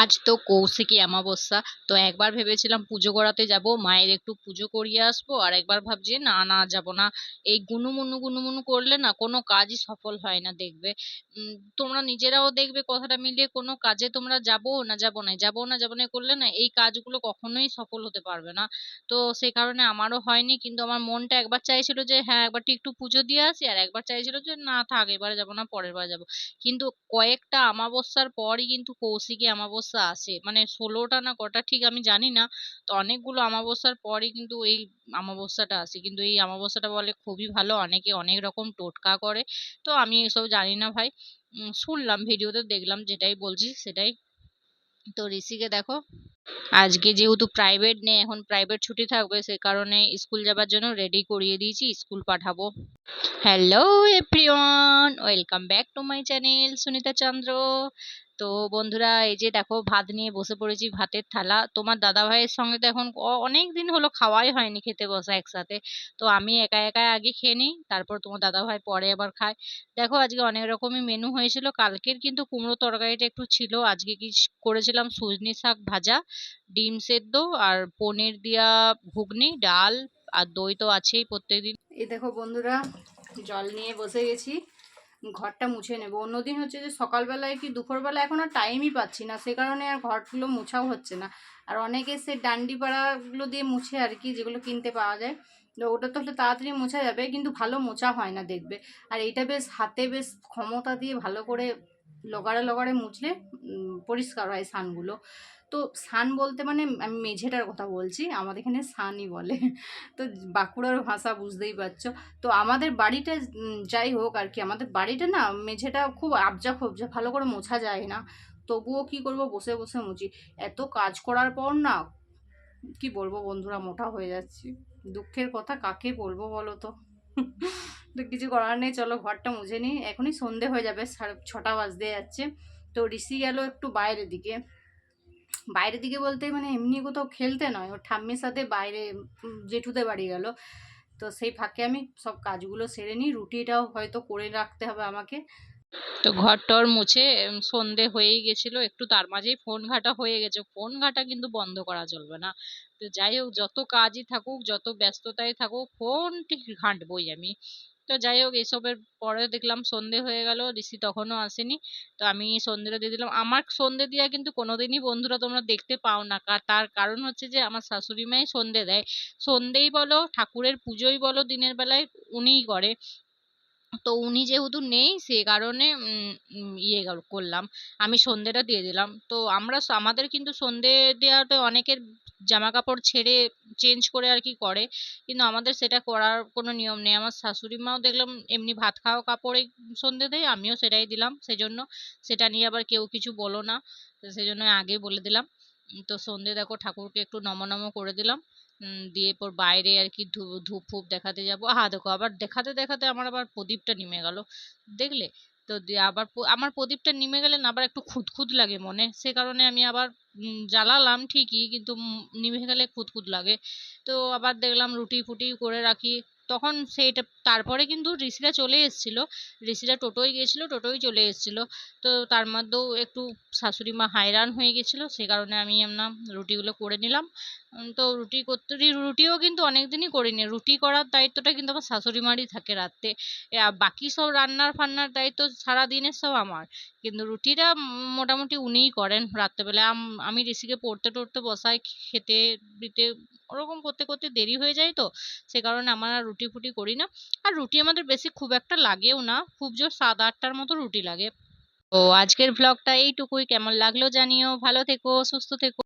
আজ তো কৌশিকী অমাবস্যা। তো একবার ভেবেছিলাম পুজো করাতে যাব, মায়ের একটু পুজো করিয়ে আসবো, আর একবার ভাবছি না না যাব না। এই গুনুমুনু গুনুমুনু করলে না কোনো কাজই সফল হয় না দেখবে। তোমরা নিজেরাও দেখবে কথাটা মিলিয়ে, কোনো কাজে তোমরা যাবো না যাবো না যাবো না যাবো না করলে না এই কাজগুলো কখনোই সফল হতে পারবে না। তো সেই কারণে আমারও হয়নি, কিন্তু আমার মনটা একবার চাইছিল যে হ্যাঁ একবার একটু পুজো দিয়ে আসি, আর একবার চাইছিল যে না থাক এবারে যাবো না, পরের বার যাবো। কিন্তু কয়েকটা অমাবস্যার পরই কিন্তু কৌশিকী অমাবস্যা আসে, মানে 16টা না কটা ঠিক আমি জানি না। তো অনেকগুলো অমাবস্যার পরই কিন্তু এই অমাবস্যাটা আসে, কিন্তু এই অমাবস্যাটা বলে খুবই ভালো, অনেকে অনেক রকম টোটকা করে। তো আমি এসব জানি না ভাই। শুনলাম ভিডিওতে দেখলাম, যেটাই বলছি সেটাই। তো ঋষিকে দেখো, আজকে যেহেতু প্রাইভেট নেই, এখন প্রাইভেট ছুটি থাকবে, সে কারণে স্কুল যাবার জন্য রেডি করিয়ে দিয়েছি, স্কুল পাঠাবো। Hello everyone, welcome back to my channel Sunita Chandra. তো বন্ধুরা, এই যে দেখো ভাত নিয়ে বসে পড়েছি, ভাতের থালা। তোমার দাদা ভাইয়ের সঙ্গে তো এখন অনেক দিন হলো খাওয়াই হয়নি, খেতে বসা একসাথে। তো আমি একা একা আগে খেয়ে নিই, তারপর তোমার দাদা ভাই পরে আবার খায়। দেখো আজকে অনেক রকমই মেনু হয়েছিল, কালকের কিন্তু কুমড়ো তরকারিটা একটু ছিল, আজকে কি করেছিলাম সজনে শাক ভাজা, ডিম সেদ্ধ, আর পনির দিয়া ঘুগনি, ডাল, আর দই তো আছেই প্রত্যেকদিন। এই দেখো বন্ধুরা, জল নিয়ে বসে গেছি, ঘরটা মুছে নেব। অন্যদিন হচ্ছে যে সকালবেলায় কি দুপুরবেলা এখন আর টাইমই পাচ্ছি না, সে কারণে আর ঘরগুলো মোছাও হচ্ছে না। আর অনেকে সে ডান্ডি পাড়াগুলো দিয়ে মুছে আর কি, যেগুলো কিনতে পাওয়া যায়। তো ওটা তো হলে তাড়াতাড়ি মোছা যাবে, কিন্তু ভালো মোছা হয় না দেখবে। আর এইটা বেশ হাতে বেশ ক্ষমতা দিয়ে ভালো করে লগাড়ে লগাড়ে মুছলে পরিষ্কার হয় সানগুলো। তো সান বলতে মানে আমি মেঝেটার কথা বলছি, আমাদের এখানে সানই বলে। তো বাঁকুড়ার ভাষা বুঝতেই পারছো। তো আমাদের বাড়িটা যাই হোক আর কি, আমাদের বাড়িটা না মেঝেটা খুব আবজা খবজা, ভালো করে মোছা যায় না। তবুও কি করব, বসে বসে মুছি। এত কাজ করার পর না কি বলবো বন্ধুরা, মোটা হয়ে যাচ্ছি। দুঃখের কথা কাকে বলবো বলো তো। তো কিছু করার নেই, চলো ঘরটা মুছে নিই, এখনই সন্ধে হয়ে যাবে, 6:30 বাজতে যাচ্ছে। তো ঋষি গেল একটু বাইরের দিকে। বাইরের দিকে বলতে মানে এমনি কোথাও খেলতে নয়, ওর ঠাম্মির সাথে বাইরে জেঠুদের বাড়ি গেল। তো সেই ফাঁকে আমি সব কাজগুলো সেরে নিই, রুটিটাও হয়তো করে রাখতে হবে আমাকে। তো ঘর টর মুছে সন্ধে হয়েই গেছিল একটু, তার মাঝেই ফোন ঘাটা হয়ে গেছে। ফোন ঘাটা কিন্তু বন্ধ করা চলবে না। তো যাই হোক, যত কাজই থাকুক, যত ব্যস্ততায় থাকুক, ফোন ঠিক ঘাঁটবই আমি। তো যাই হোক, এসবের পরে দেখলাম সন্ধে হয়ে গেল, ঋষি তখনও আসেনি। তো আমি সন্ধেটা দিয়ে দিলাম। আমার সন্ধে দেওয়া কিন্তু কোনোদিনই বন্ধুরা তোমরা দেখতে পাও না, তার কারণ হচ্ছে যে আমার শাশুড়ি মাই সন্ধে দেয়। সন্ধেই বলো, ঠাকুরের পুজোই বলো, দিনের বেলায় উনিই করে। তো উনি যেহেতু নেই, সে কারণে করলাম, আমি সন্ধেটা দিয়ে দিলাম। তো আমাদের কিন্তু সন্ধে দেওয়াতে অনেকের জামা কাপড় ছেড়ে চেঞ্জ করে আর কি করে, কিন্তু আমাদের সেটা করার কোনো নিয়ম নেই। আমার শাশুড়ি মাও দেখলাম এমনি ভাত খাওয়া কাপড়ে সন্ধে দেয়, আমিও সেটাই দিলাম, সেজন্য সেটা নিয়ে আবার কেউ কিছু বলো না। তো সেই জন্য আগে বলে দিলাম। তো সন্ধে দেখো ঠাকুরকে একটু নম নম করে দিলাম। দিয়ে পর বাইরে আর কি ধূপ ফুপ দেখাতে যাবো। দেখো আবার দেখাতে দেখাতে আমার আবার প্রদীপটা নিমে গেল, দেখলে? তো দিয়ে আবার আমার প্রদীপটা নিমে গেলে না আবার একটু খুঁতখুত লাগে মনে, সে কারণে আমি আবার জ্বালালাম ঠিকই, কিন্তু নিভে গেলে খুঁতখুত লাগে। তো আবার দেখলাম রুটি ফুটি করে রাখি। তখন সেইটা তারপরে কিন্তু ঋষিরা চলে এসেছিল, ঋষিরা টোটোয় গিয়েছিল, টোটোয় চলে এসেছিল। তো তার মধ্যেও একটু শাশুড়ি মা হায়রান হয়ে গেছিল, সে কারণে আমি এমন রুটিগুলো করে নিলাম। তো রুটি করতে রুটিও কিন্তু অনেকদিনই করিনি, রুটি করার দায়িত্বটা কিন্তু আমার শাশুড়ি মারই থাকে রাত্রে। বাকি সব রান্নার ফান্নার দায়িত্ব সারাদিনের সব আমার, কিন্তু রুটিটা মোটামুটি উনিই করেন রাত্রেবেলা। আমি ঋষিকে পড়তে টড়তে বসাই, খেতে দিতে, ওরকম করতে করতে দেরি হয়ে যায়। তো সে কারণে আমার আর রুটি ফুটি করি না। আর রুটি আমাদের বেশি খুব একটা লাগেও না, খুব জোর 7-8টার মতো রুটি লাগে। তো আজকের ভ্লগটা এইটুকুই, কেমন লাগলো জানিও, ভালো থেকো, সুস্থ থেকো।